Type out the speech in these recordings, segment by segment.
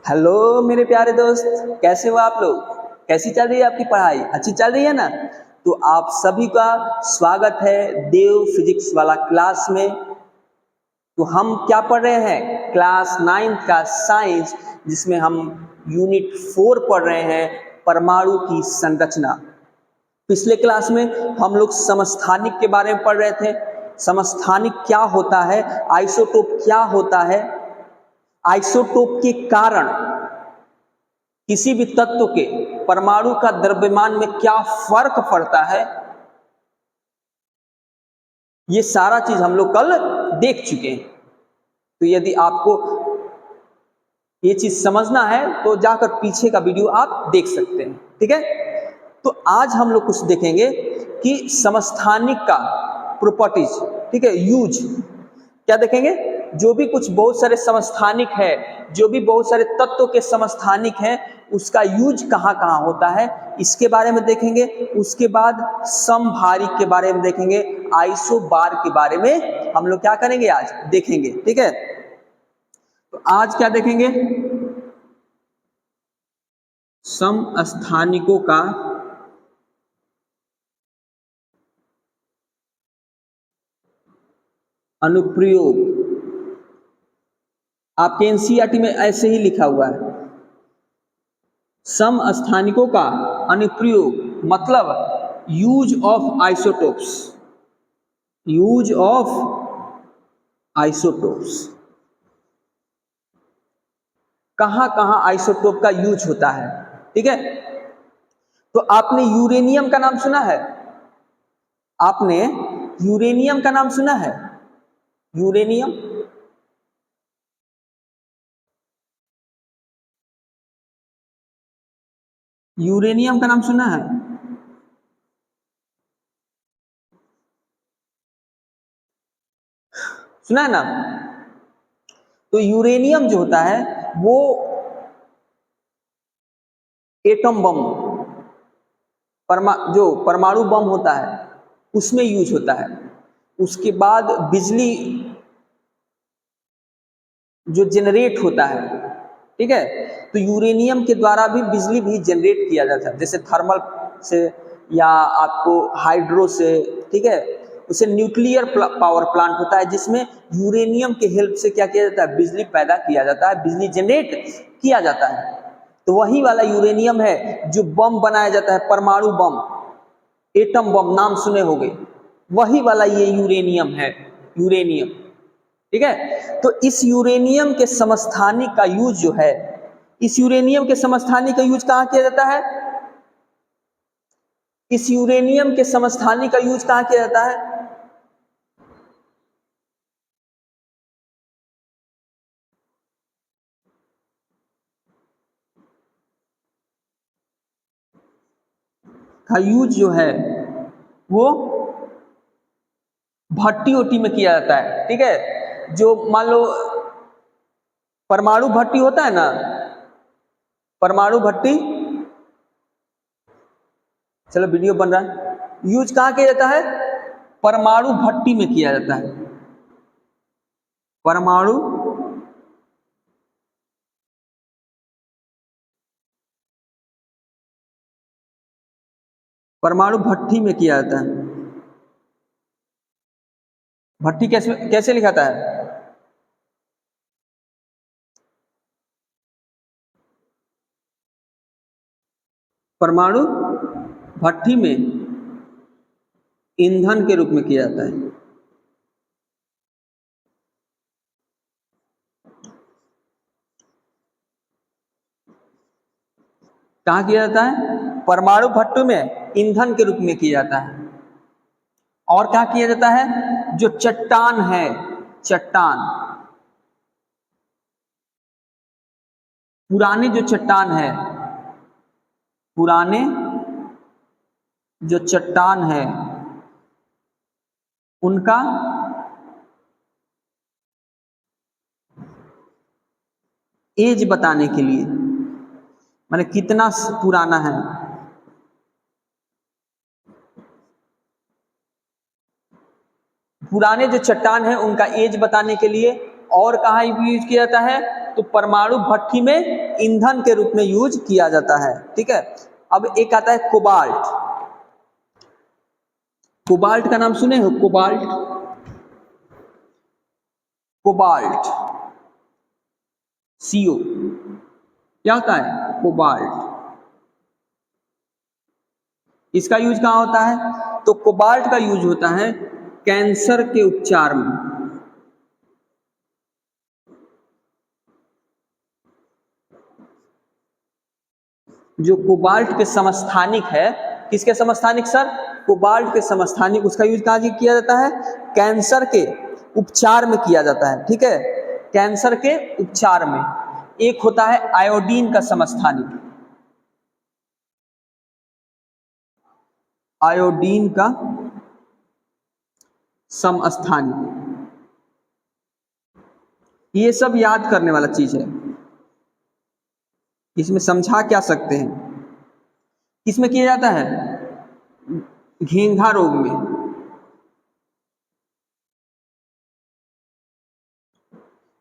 Hello मेरे प्यारे दोस्त, कैसे हो आप लोग। कैसी चल रही है आपकी पढ़ाई? अच्छी चल रही है ना। तो आप सभी का स्वागत है देव फिजिक्स वाला क्लास में। तो हम क्या पढ़ रहे हैं? क्लास 9th का साइंस, जिसमें हम यूनिट 4 पढ़ रहे हैं, परमाणु की संरचना। पिछले क्लास में हम लोग समस्थानिक के बारे में पढ़ रहे थे। समस्थानिक क्या होता है, आइसोटोप क्या होता है, आइसोटोप के कारण किसी भी तत्व के परमाणु का द्रव्यमान में क्या फर्क पड़ता है, ये सारा चीज हम लोग कल देख चुके हैं। तो यदि आपको ये चीज समझना है तो जाकर पीछे का वीडियो आप देख सकते हैं, ठीक है। तो आज हम लोग कुछ देखेंगे कि समस्थानिक का प्रॉपर्टीज, ठीक है, यूज क्या देखेंगे। जो भी कुछ बहुत सारे समस्थानिक है, जो भी बहुत सारे तत्व के समस्थानिक हैं, उसका यूज कहाँ कहाँ होता है, इसके बारे में देखेंगे। उसके बाद समभारिक के बारे में देखेंगे, आइसोबार के बारे में हम लोग क्या करेंगे, आज देखेंगे, ठीक है। तो आज क्या देखेंगे? समस्थानिकों का अनुप्रयोग। आपके एनसीईआरटी में ऐसे ही लिखा हुआ है, समस्थानिकों का अनुप्रयोग, मतलब use of isotopes. Use of isotopes, कहां कहां आइसोटोप का यूज होता है, ठीक है। तो आपने यूरेनियम का नाम सुना है? आपने यूरेनियम का नाम सुना है? यूरेनियम, यूरेनियम का नाम सुना है? सुना है ना। तो यूरेनियम जो होता है वो एटम बम, जो परमाणु बम होता है उसमें यूज होता है। उसके बाद बिजली जो जनरेट होता है, ठीक है, तो यूरेनियम के द्वारा भी बिजली भी जनरेट किया जाता है, जैसे थर्मल से या आपको हाइड्रो से, ठीक है। उसे न्यूक्लियर पावर प्लांट होता है, जिसमें यूरेनियम के हेल्प से क्या किया जाता है, बिजली पैदा किया जाता है, बिजली जनरेट किया जाता है। तो वही वाला यूरेनियम है जो बम बनाया जाता है, परमाणु बम, एटम बम, नाम सुने होंगे, वही वाला ये यूरेनियम है, यूरेनियम, ठीक है। तो इस यूरेनियम के समस्थानिक का यूज जो है, इस यूरेनियम के समस्थानिक का यूज कहां किया जाता है? इस यूरेनियम के समस्थानिक का यूज कहां किया जाता है? का यूज जो है वो भट्टी ओटी में किया जाता है, ठीक है। जो मान लो परमाणु भट्टी होता है ना, परमाणु भट्टी, चलो वीडियो बन रहा है, यूज कहां किया जाता है? परमाणु भट्टी में किया जाता है। परमाणु परमाणु भट्टी में किया जाता है। भट्टी कैसे कैसे लिखाता है? परमाणु भट्टी में ईंधन के रूप में किया जाता है। कहाँ किया जाता है? परमाणु भट्टी में ईंधन के रूप में किया जाता है। और क्या किया जाता है? जो चट्टान है, चट्टान, पुराने जो चट्टान है, पुराने जो चट्टान है, उनका एज बताने के लिए, माने कितना पुराना है, पुराने जो चट्टान है उनका एज बताने के लिए और कहाँ यूज किया जाता है, तो परमाणु भट्ठी में ईंधन के रूप में यूज किया जाता है। ठीक है, अब एक आता है कोबाल्ट। कोबाल्ट का नाम सुने हो? कोबाल्ट, कोबाल्ट, CO, क्या होता है? कोबाल्ट। इसका यूज कहाँ होता है? तो कोबाल्ट का यूज होता है कैंसर के उपचार में। जो कोबाल्ट के समस्थानिक है, किसके समस्थानिक सर? कोबाल्ट के समस्थानिक, उसका यूज कहाँ किया जाता है? कैंसर के उपचार में किया जाता है। ठीक है, कैंसर के उपचार में। एक होता है आयोडीन का समस्थानिक, आयोडीन का समस्थानिक। ये सब याद करने वाला चीज है, इसमें समझा क्या सकते हैं। किसमें किया जाता है? घेंघा रोग में।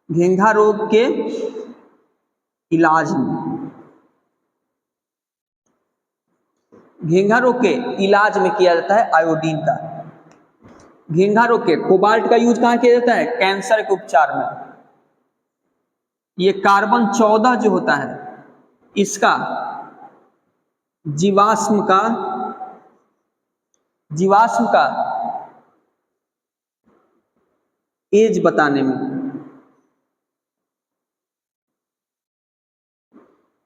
घेंघा रोग के इलाज में, घेंघा रोग के इलाज में किया जाता है आयोडीन का। घेंघा रोग के कोबाल्ट का यूज कहाँ किया जाता है? कैंसर के उपचार में। ये कार्बन 14 जो होता है, इसका जीवाश्म का एज बताने में,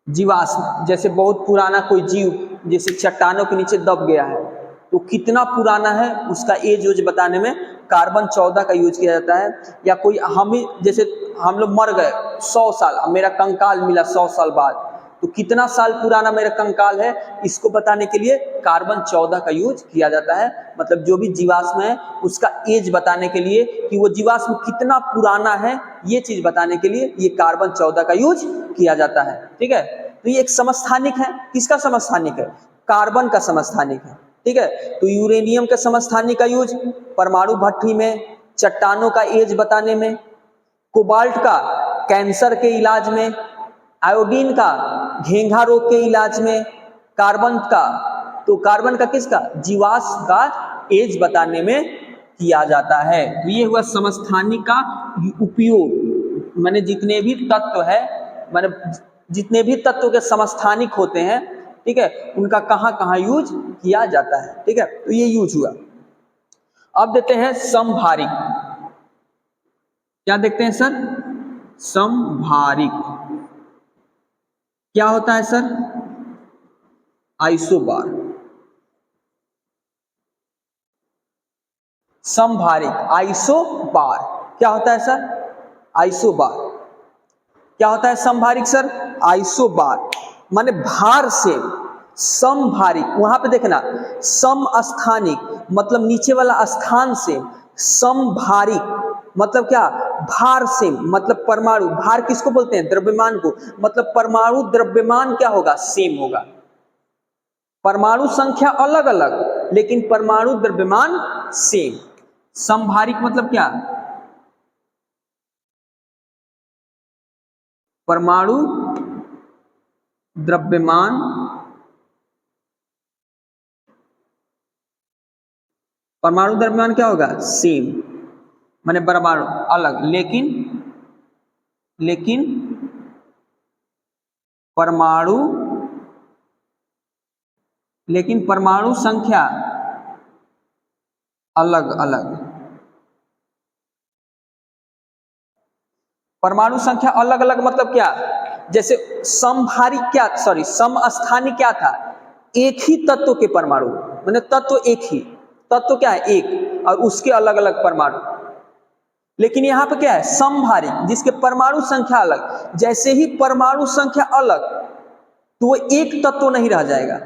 जीवाश्म, जैसे बहुत पुराना कोई जीव जैसे चट्टानों के नीचे दब गया है, तो कितना पुराना है उसका एज यूज बताने में कार्बन 14 का यूज किया जाता है। या कोई हमें, जैसे हम लोग मर गए 100 साल, मेरा कंकाल मिला 100 साल बाद, तो कितना साल पुराना मेरा कंकाल है, इसको बताने के लिए कार्बन 14 का यूज किया जाता है। मतलब जो भी जीवाश्म है उसका एज बताने के लिए कि वो जीवाश्म कितना पुराना है, ये चीज बताने के लिए ये कार्बन 14 का यूज किया जाता है। ठीक है, तो ये एक समस्थानिक है। किसका समस्थानिक है? कार्बन का समस्थानिक है। ठीक है, तो यूरेनियम का समस्थानिक का यूज परमाणु भट्ठी में, चट्टानों का एज बताने में, कोबाल्ट का कैंसर के इलाज में, आयोडीन का घेंघा रोग के इलाज में, कार्बन का, तो कार्बन का किसका? जीवाश्म का एज बताने में किया जाता है। तो ये हुआ समस्थानिक का उपयोग। माने जितने भी तत्व है, माने जितने भी तत्वों के समस्थानिक होते हैं, ठीक है, उनका कहां कहां यूज किया जाता है। ठीक है, तो ये यूज हुआ। अब देते हैं समभारिक। क्या देखते हैं सर? समभारिक क्या होता है सर? आइसोबार। समभारिक आइसोबार क्या होता है सर? आइसोबार। क्या होता है समभारिक सर? आइसोबार माने भार से समभारिक। वहां पे देखना, समस्थानिक मतलब नीचे वाला स्थान से, समभारिक मतलब क्या? भार से, मतलब परमाणु। भार किसको बोलते हैं? द्रव्यमान को। मतलब परमाणु द्रव्यमान क्या होगा? सेम होगा। परमाणु संख्या अलग अलग लेकिन परमाणु द्रव्यमान सेम। समभारिक मतलब क्या? परमाणु द्रव्यमान परमाणु द्रव्यमान क्या होगा? सेम, माने बराबर अलग, लेकिन परमाणु संख्या अलग अलग। परमाणु संख्या अलग अलग मतलब क्या? जैसे समभारिक क्या, सॉरी समस्थानिक क्या था? एक ही तत्व के परमाणु, माने तत्व एक ही, तत्व क्या है? एक, और उसके अलग अलग परमाणु। लेकिन यहां पे क्या है? समभारिक, जिसके परमाणु संख्या अलग। जैसे ही परमाणु संख्या अलग तो वो एक तत्व नहीं रह जाएगा।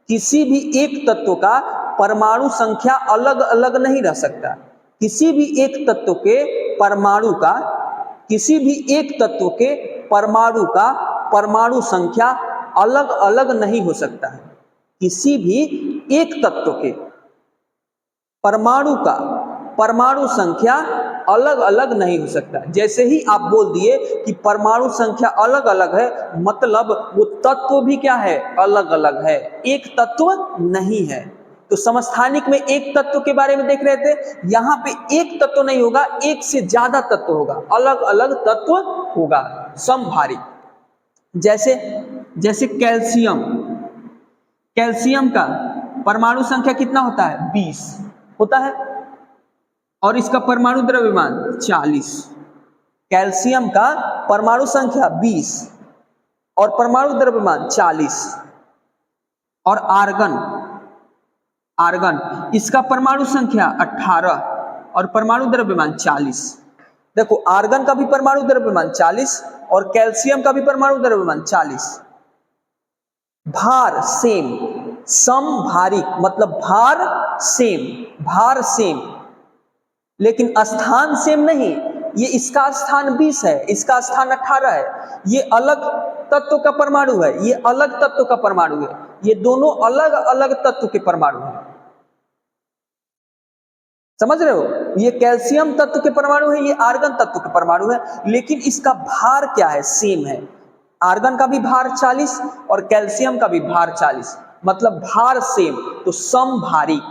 किसी भी एक तत्व का परमाणु संख्या अलग अलग नहीं रह सकता। किसी भी एक तत्व के परमाणु का, किसी भी एक तत्व के परमाणु का परमाणु संख्या अलग अलग नहीं हो सकता है। किसी भी एक तत्व के परमाणु का परमाणु संख्या अलग अलग नहीं हो सकता। जैसे ही आप बोल दिए कि परमाणु संख्या अलग अलग है, मतलब वो तत्व भी क्या है, अलग अलग है, एक तत्व नहीं है। तो समस्थानिक में एक तत्व के बारे में देख रहे थे, यहां पे एक तत्व नहीं होगा, एक से ज्यादा तत्व होगा, अलग अलग तत्व होगा, समभारिक। जैसे जैसे कैल्शियम, कैल्शियम का परमाणु संख्या कितना होता है, 20 होता है, और इसका परमाणु द्रव्यमान 40। कैल्शियम का परमाणु संख्या 20 और परमाणु द्रव्यमान 40। और आर्गन, आर्गन इसका परमाणु संख्या 18 और परमाणु द्रव्यमान 40। देखो आर्गन का भी परमाणु द्रव्यमान 40 और कैल्शियम का भी परमाणु द्रव्यमान 40। भार सेम, समभारिक मतलब भार सेम, भार सेम, लेकिन स्थान सेम नहीं। ये इसका स्थान 20 है, इसका स्थान 18 है, ये अलग तत्व का परमाणु है, ये अलग तत्व का परमाणु है, ये दोनों अलग अलग तत्व के परमाणु हैं। समझ रहे हो, ये कैल्शियम तत्व के परमाणु है, ये आर्गन तत्व के परमाणु है, लेकिन इसका भार क्या है, सेम है। आर्गन का भी भार 40 और कैल्शियम का भी भार 40, मतलब भार सेम, तो समभारिक,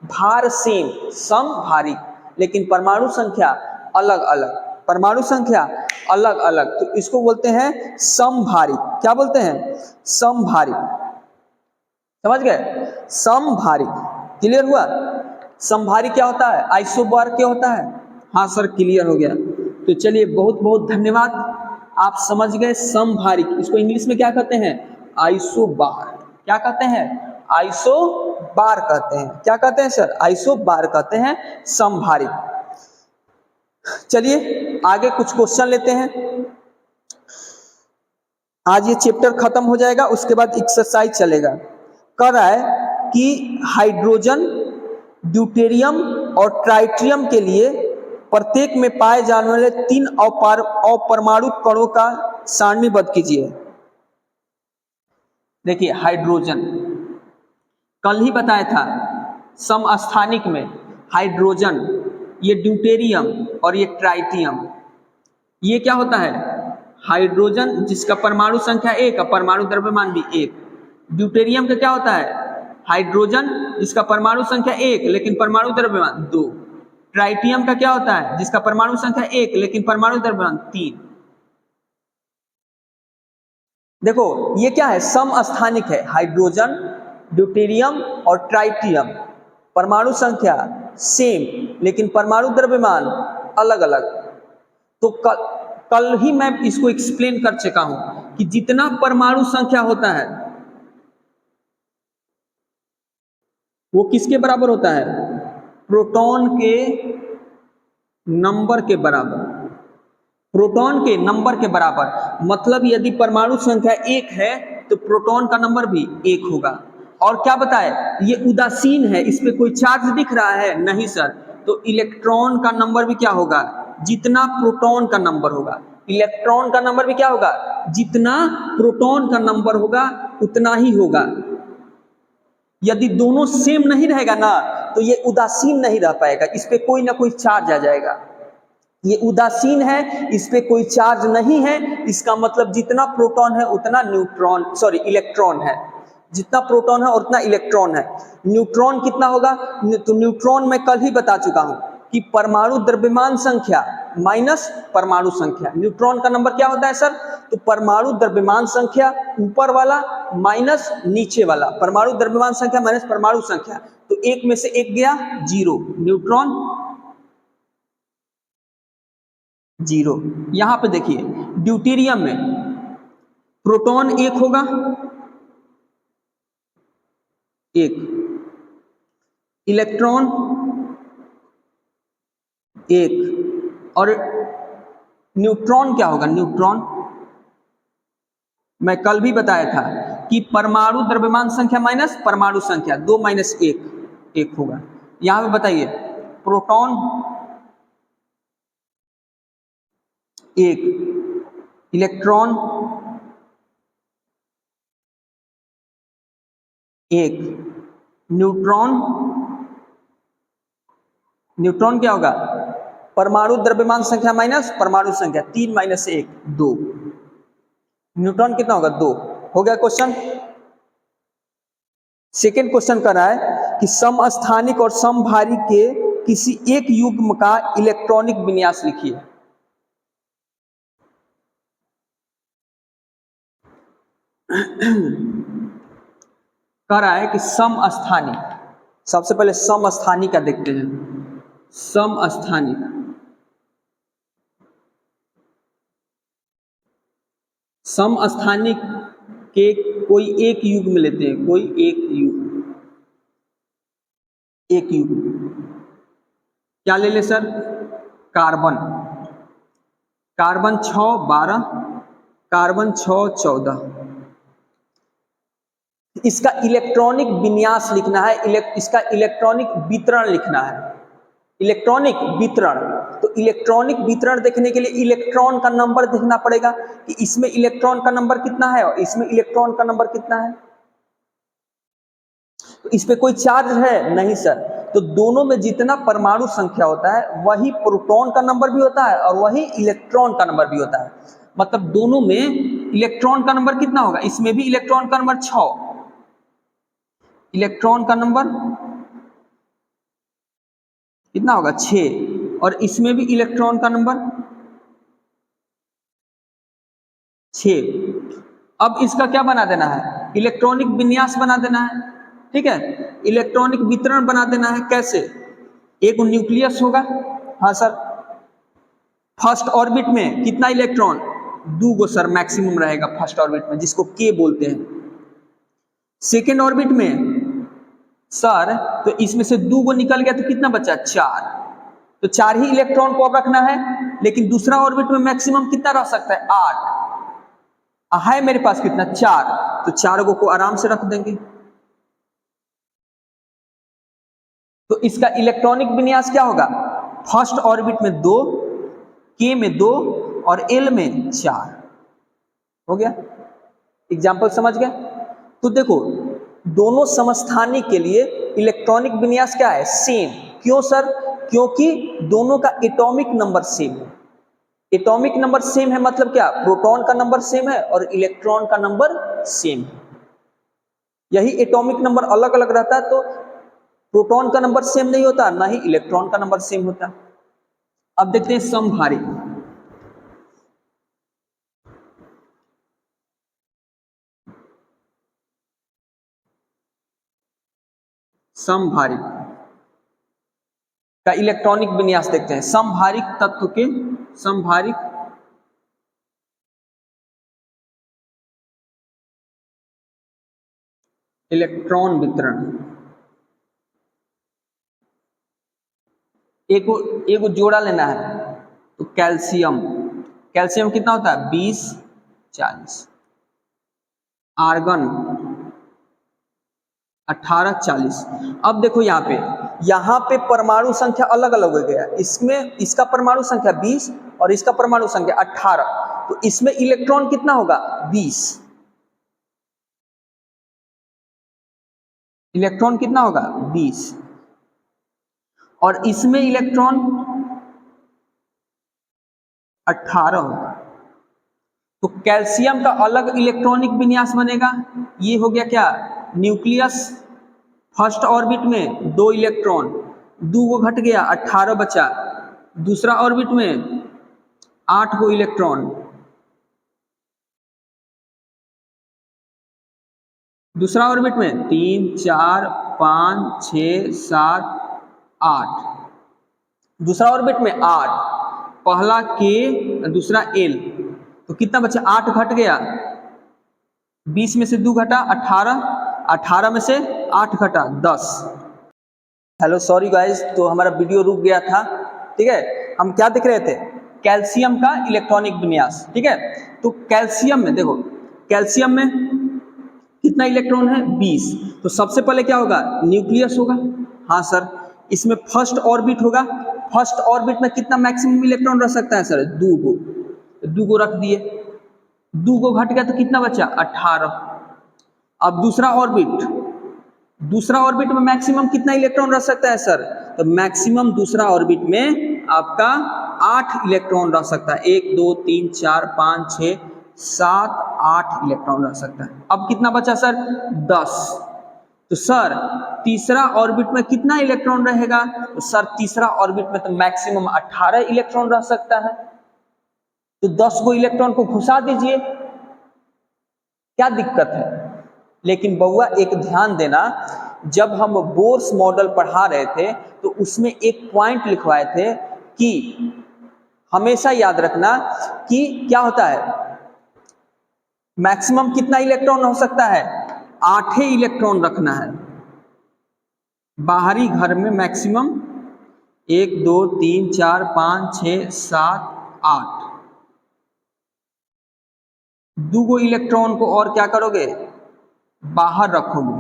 भार सेम समभारिक, लेकिन परमाणु संख्या अलग अलग, परमाणु संख्या अलग अलग, तो इसको बोलते हैं समभारिक। क्या बोलते हैं, समभारिक। समझ गए, समभारिक, क्लियर हुआ। समभारिक क्या होता है, आइसोबार क्या होता है, हाँ सर क्लियर हो गया। तो चलिए बहुत बहुत धन्यवाद, आप समझ गए समभारिक, इसको इंग्लिश में क्या कहते हैं, आइसोबार। क्या कहते हैं, आइसोबार कहते हैं। क्या कहते हैं सर, आइसोबार कहते हैं समभारिक। चलिए आगे कुछ क्वेश्चन लेते हैं, आज ये चैप्टर खत्म हो जाएगा, उसके बाद एक्सरसाइज चलेगा। कह रहा है कि हाइड्रोजन, ड्यूटेरियम और ट्राइटियम के लिए प्रत्येक में पाए जाने वाले 3 अपरमाणु कणों का सारणीबद्ध कीजिए। देखिए हाइड्रोजन कल ही बताया था, समस्थानिक में हाइड्रोजन, ये ड्यूटेरियम और ये ट्राइटियम, ये क्या होता है, हाइड्रोजन जिसका परमाणु संख्या 1 और परमाणु द्रव्यमान भी 1। ड्यूटेरियम का क्या होता है, हाइड्रोजन जिसका परमाणु संख्या 1 लेकिन परमाणु द्रव्यमान 2। ट्राइटियम का क्या होता है, जिसका परमाणु संख्या 1 लेकिन परमाणु द्रव्यमान 3। देखो ये क्या है, समस्थानिक है, हाइड्रोजन, ड्यूटेरियम और ट्राइटियम, परमाणु संख्या सेम लेकिन परमाणु द्रव्यमान अलग अलग। तो कल ही मैं इसको एक्सप्लेन कर चुका हूं कि जितना परमाणु संख्या होता है वो किसके बराबर होता है, प्रोटॉन के नंबर के बराबर, प्रोटॉन के नंबर के बराबर। मतलब यदि परमाणु संख्या 1 है तो प्रोटॉन का नंबर भी 1 होगा। और क्या बताए, ये उदासीन है, इस पे कोई चार्ज दिख रहा है नहीं सर, तो इलेक्ट्रॉन का नंबर भी क्या होगा, जितना प्रोटॉन का नंबर होगा, इलेक्ट्रॉन का नंबर भी क्या होगा, जितना प्रोटॉन का नंबर होगा उतना ही होगा। यदि दोनों सेम नहीं रहेगा ना तो ये उदासीन नहीं रह पाएगा, इस पे कोई ना कोई चार्ज आ जाएगा। ये उदासीन है, इस पे कोई चार्ज नहीं है, इसका मतलब जितना प्रोटॉन है उतना न्यूट्रॉन, सॉरी इलेक्ट्रॉन है, जितना प्रोटॉन है उतना इलेक्ट्रॉन है। न्यूट्रॉन कितना होगा, तो न्यूट्रॉन मैं कल ही बता चुका हूं कि परमाणु द्रव्यमान संख्या माइनस परमाणु संख्या। न्यूट्रॉन का नंबर क्या होता है सर, तो परमाणु द्रव्यमान संख्या ऊपर वाला माइनस नीचे वाला, परमाणु द्रव्यमान संख्या माइनस परमाणु संख्या, तो 1 में से 1 गया 0, न्यूट्रॉन 0। यहां पे देखिए ड्यूटेरियम में प्रोटॉन 1 होगा, 1, इलेक्ट्रॉन 1, और न्यूट्रॉन क्या होगा, न्यूट्रॉन मैं कल भी बताया था कि परमाणु द्रव्यमान संख्या माइनस परमाणु संख्या, 2 माइनस 1, 1 होगा। यहां पे बताइए प्रोटॉन 1, इलेक्ट्रॉन 1, न्यूट्रॉन न्यूट्रॉन क्या होगा? परमाणु द्रव्यमान संख्या माइनस परमाणु संख्या, 3 - 1 2। न्यूट्रॉन कितना होगा? 2। हो गया क्वेश्चन। सेकेंड क्वेश्चन कर रहा है कि समस्थानिक और समभारी के किसी एक युग्म का इलेक्ट्रॉनिक विन्यास लिखिए। कह रहा है कि समस्थानिक, सबसे पहले समस्थानिक का देखते हैं। समस्थानिक, समस्थानिक के कोई एक युग्म लेते हैं, कोई एक युग्म, एक युग्म क्या ले ले सर? Carbon, carbon 6 12, carbon 6 14। इसका इलेक्ट्रॉनिक विन्यास लिखना है, इसका इलेक्ट्रॉनिक वितरण लिखना है। इलेक्ट्रॉनिक वितरण, तो इलेक्ट्रॉनिक वितरण देखने के लिए इलेक्ट्रॉन का नंबर देखना पड़ेगा कि इसमें इलेक्ट्रॉन का नंबर कितना है और इसमें इलेक्ट्रॉन का नंबर कितना है। तो इस पे कोई चार्ज है नहीं सर, तो दोनों में जितना परमाणु संख्या होता है वही प्रोटॉन का नंबर भी होता है और वही इलेक्ट्रॉन का नंबर भी होता है। मतलब दोनों में इलेक्ट्रॉन का नंबर कितना होगा? इसमें भी इलेक्ट्रॉन का नंबर 6, इलेक्ट्रॉन का नंबर कितना होगा? 6, और इसमें भी इलेक्ट्रॉन का नंबर 6। अब इसका क्या बना देना है? इलेक्ट्रॉनिक विन्यास बना देना है, ठीक है। इलेक्ट्रॉनिक वितरण बना देना है। कैसे? एक न्यूक्लियस होगा, हाँ सर। फर्स्ट ऑर्बिट में कितना इलेक्ट्रॉन? 2 गो सर मैक्सिमम रहेगा फर्स्ट ऑर्बिट में, जिसको के बोलते हैं। सेकेंड ऑर्बिट में सर, तो इसमें से 2 गो निकल गया तो कितना बचा? 4। तो 4 ही इलेक्ट्रॉन को अब रखना है, लेकिन दूसरा ऑर्बिट में मैक्सिमम कितना रह सकता है? 8 है मेरे पास कितना? 4, तो 4 गो को आराम से रख देंगे। तो इसका इलेक्ट्रॉनिक विन्यास क्या होगा? फर्स्ट ऑर्बिट में 2, के में 2 और एल में 4। हो गया? एग्जाम्पल समझ गए? तो देखो, दोनों समस्थानिक के लिए इलेक्ट्रॉनिक विन्यास क्या है? सेम। क्यों सर? क्योंकि दोनों का एटॉमिक नंबर सेम है। एटॉमिक नंबर सेम है मतलब क्या? प्रोटॉन का नंबर सेम है और इलेक्ट्रॉन का नंबर सेम है। यही एटॉमिक नंबर अलग अलग रहता है तो प्रोटॉन का नंबर सेम नहीं होता, ना ही इलेक्ट्रॉन का नंबर सेम होता। अब देखते हैं समभारी। समभारिक का इलेक्ट्रॉनिक विन्यास देखते हैं। समभारिक तत्व के समभारिक इलेक्ट्रॉन वितरण। एक जोड़ा लेना है, तो कैल्शियम, कैल्शियम कितना होता है? 20 40। आर्गन 18 40। अब देखो यहाँ पे परमाणु संख्या अलग अलग हो गया। इसमें इसका परमाणु संख्या 20 और इसका परमाणु संख्या 18, तो इसमें इलेक्ट्रॉन कितना होगा? 20। इलेक्ट्रॉन कितना होगा? 20। और इसमें इलेक्ट्रॉन 18 होगा। तो कैल्शियम का अलग इलेक्ट्रॉनिक विन्यास बनेगा। ये हो गया क्या? न्यूक्लियस, फर्स्ट ऑर्बिट में 2 इलेक्ट्रॉन, 2 गो घट गया, 18 बचा। दूसरा ऑर्बिट में 8 गो इलेक्ट्रॉन, दूसरा ऑर्बिट में 3 4 5 6 7 8, दूसरा ऑर्बिट में 8, पहला के दूसरा एल, तो कितना बचा? 8 घट गया, 20 में से 2 घटा 18, 18 में से 8 घटा 10। हेलो सॉरी गाइस, तो हमारा वीडियो रुक गया था, ठीक है। हम क्या देख रहे थे? कैल्शियम का इलेक्ट्रॉनिक विन्यास, ठीक है। तो कैल्शियम में देखो, कैल्शियम में कितना इलेक्ट्रॉन है? 20। तो सबसे पहले क्या होगा? न्यूक्लियस होगा, हाँ सर। इसमें फर्स्ट ऑर्बिट होगा, फर्स्ट ऑर्बिट में कितना मैक्सिमम इलेक्ट्रॉन रह सकता है सर? 2 गो, 2 गो रख दिए, 2 गो घट गया तो कितना बचा? 18। अब दूसरा ऑर्बिट, दूसरा ऑर्बिट में मैक्सिमम कितना इलेक्ट्रॉन रह सकता है सर? तो मैक्सिमम दूसरा ऑर्बिट में आपका 8 इलेक्ट्रॉन रह सकता है। 1 2 3 4 5 6 7 8 इलेक्ट्रॉन रह सकता है। अब कितना बचा सर? 10। तो सर तीसरा ऑर्बिट में कितना इलेक्ट्रॉन रहेगा? तो सर तीसरा ऑर्बिट में तो मैक्सिमम 18 इलेक्ट्रॉन रह सकता है। तो 10 को इलेक्ट्रॉन को घुसा दीजिए, क्या दिक्कत है? लेकिन बउआ एक ध्यान देना, जब हम बोर्स मॉडल पढ़ा रहे थे तो उसमें एक पॉइंट लिखवाए थे कि हमेशा याद रखना कि क्या होता है, मैक्सिमम कितना इलेक्ट्रॉन हो सकता है? 8 ही इलेक्ट्रॉन रखना है। बाहरी घर में मैक्सिमम 1 2 3 4 5 6 7 8, 2 इलेक्ट्रॉन को और क्या करोगे? बाहर रखोगे।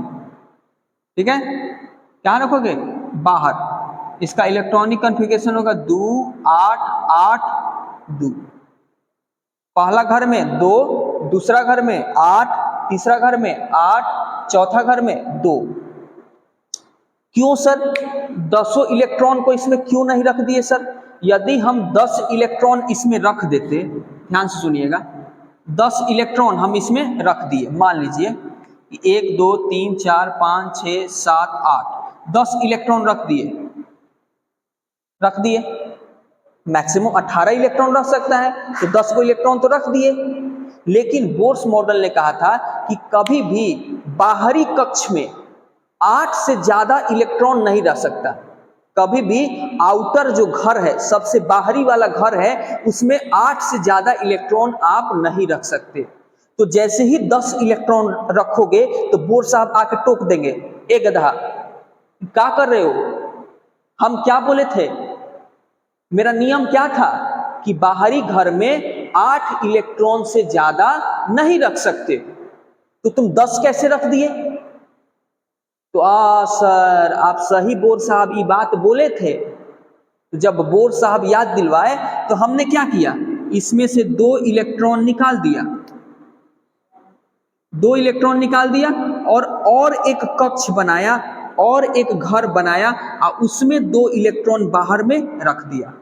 ठीक है, क्या रखोगे? बाहर। इसका इलेक्ट्रॉनिक कन्फिगरेशन होगा 2 8 8 2। पहला घर में 2, दूसरा घर में 8, तीसरा घर में 8, चौथा घर में 2। क्यों सर 10 इलेक्ट्रॉन को इसमें क्यों नहीं रख दिए सर? यदि हम 10 इलेक्ट्रॉन इसमें रख देते, ध्यान से सुनिएगा, 10 इलेक्ट्रॉन हम इसमें रख दिए, मान लीजिए 1 2 3 4 5 6 7 8, 10 इलेक्ट्रॉन रख दिए, मैक्सिमम 18 इलेक्ट्रॉन रख सकता है, तो 10 को इलेक्ट्रॉन तो रख दिए। लेकिन बोर्स मॉडल ने कहा था कि कभी भी बाहरी कक्ष में 8 से ज्यादा इलेक्ट्रॉन नहीं रह सकता। कभी भी आउटर जो घर है, सबसे बाहरी वाला घर है, उसमें 8 से ज्यादा इलेक्ट्रॉन आप नहीं रख सकते। तो जैसे ही 10 इलेक्ट्रॉन रखोगे तो बोर्ड साहब आके टोक देंगे, ए गधा क्या कर रहे हो? हम क्या बोले थे? मेरा नियम क्या था कि बाहरी घर में 8 इलेक्ट्रॉन से ज्यादा नहीं रख सकते, तो तुम 10 कैसे रख दिए? तो सर आप सही बोर्ड साहब ये बात बोले थे। तो जब बोर्ड साहब याद दिलवाए तो हमने क्या किया, इसमें से 2 इलेक्ट्रॉन निकाल दिया, 2 इलेक्ट्रॉन निकाल दिया और एक कक्ष बनाया और एक घर बनाया और उसमें 2 इलेक्ट्रॉन बाहर में रख दिया।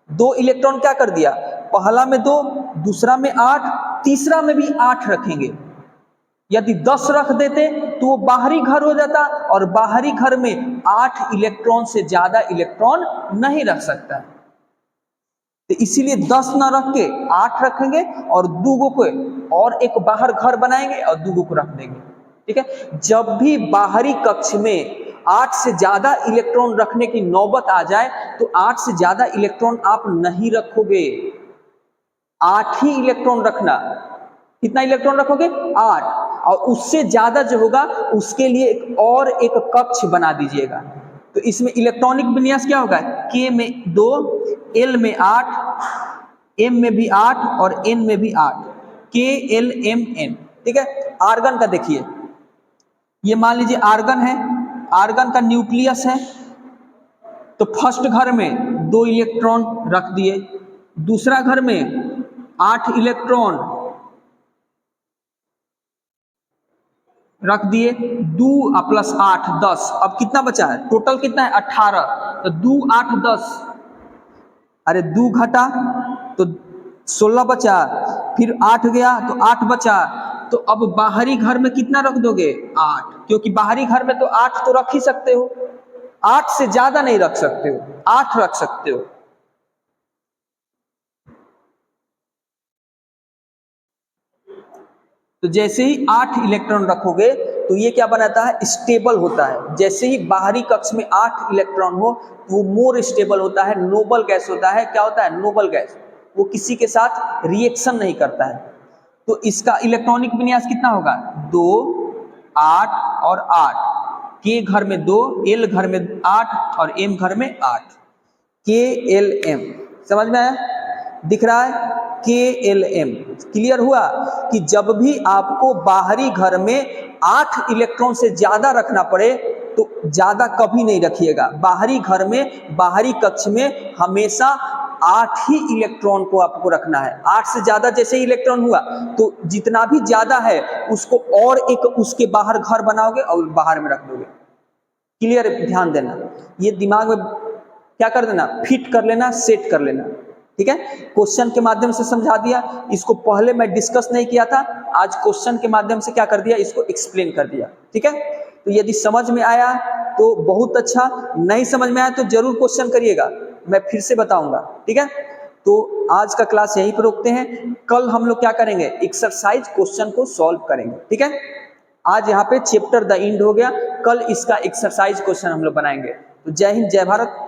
2 इलेक्ट्रॉन क्या कर दिया, पहला में 2, दूसरा में 8, तीसरा में भी 8 रखेंगे। यदि 10 रख देते तो वो बाहरी घर हो जाता और बाहरी घर में 8 इलेक्ट्रॉन से ज्यादा इलेक्ट्रॉन नहीं रख सकता। तो इसीलिए 10 ना रख के 8 रखेंगे और 2 को और एक बाहर घर बनाएंगे और 2 को रख देंगे। ठीक है, जब भी बाहरी कक्ष में 8 से ज्यादा इलेक्ट्रॉन रखने की नौबत आ जाए तो 8 से ज्यादा इलेक्ट्रॉन आप नहीं रखोगे, 8 ही इलेक्ट्रॉन रखना। कितना इलेक्ट्रॉन रखोगे? 8, और उससे ज्यादा जो होगा उसके लिए एक कक्ष बना दीजिएगा। तो इसमें इलेक्ट्रॉनिक विन्यास क्या होगा, K में 2, L में 8, M में भी 8 और N में भी 8, K L M N। ठीक है, आर्गन का देखिए, ये मान लीजिए आर्गन है, आर्गन का न्यूक्लियस है। तो फर्स्ट घर में 2 इलेक्ट्रॉन रख दिए, दूसरा घर में 8 इलेक्ट्रॉन रख दिए, 2 प्लस 8 10। अब कितना बचा है, टोटल कितना है 18। तो 2 8 10, अरे 2 घटा तो 16 बचा, फिर 8 गया तो 8 बचा। तो अब बाहरी घर में कितना रख दोगे? 8, क्योंकि बाहरी घर में तो 8 तो रख ही सकते हो, 8 से ज्यादा नहीं रख सकते हो, 8 रख सकते हो। तो जैसे ही 8 इलेक्ट्रॉन रखोगे तो ये क्या बनाता है, स्टेबल होता है। जैसे ही बाहरी कक्ष में 8 इलेक्ट्रॉन हो तो वो मोर स्टेबल होता है, नोबल गैस होता है। क्या होता है? Noble gas. वो किसी के साथ रिएक्शन नहीं करता है। तो इसका इलेक्ट्रॉनिक विन्यास कितना होगा, 2 8 और 8, K घर में 2, L घर में 8 और M घर में 8, K L M। समझ में आया? दिख रहा है? KLM। क्लियर हुआ कि जब भी आपको बाहरी घर में 8 इलेक्ट्रॉन से ज्यादा रखना पड़े तो ज्यादा कभी नहीं रखिएगा। बाहरी घर में, बाहरी कक्ष में हमेशा 8 ही इलेक्ट्रॉन को आपको रखना है। 8 से ज्यादा जैसे ही इलेक्ट्रॉन हुआ तो जितना भी ज्यादा है उसको और एक उसके बाहर घर बनाओगे और बाहर में रख दोगे। क्लियर, ध्यान देना, ये दिमाग में क्या कर देना, फिट कर लेना, सेट कर लेना, ठीक है। क्वेश्चन के माध्यम से समझा दिया, इसको पहले मैं डिस्कस नहीं किया था, आज क्वेश्चन के माध्यम से क्या कर दिया, इसको एक्सप्लेन कर दिया, ठीक है। तो यदि समझ में आया तो बहुत अच्छा, नहीं समझ में आया तो जरूर क्वेश्चन करिएगा, मैं फिर से बताऊंगा, ठीक है। तो आज का क्लास यहीं पर रोकते हैं, कल हम लोग क्या करेंगे, एक्सरसाइज क्वेश्चन को सॉल्व करेंगे, ठीक है। आज यहाँ पे चैप्टर द एंड हो गया, कल इसका एक्सरसाइज क्वेश्चन हम लोग बनाएंगे। तो जय हिंद, जय भारत।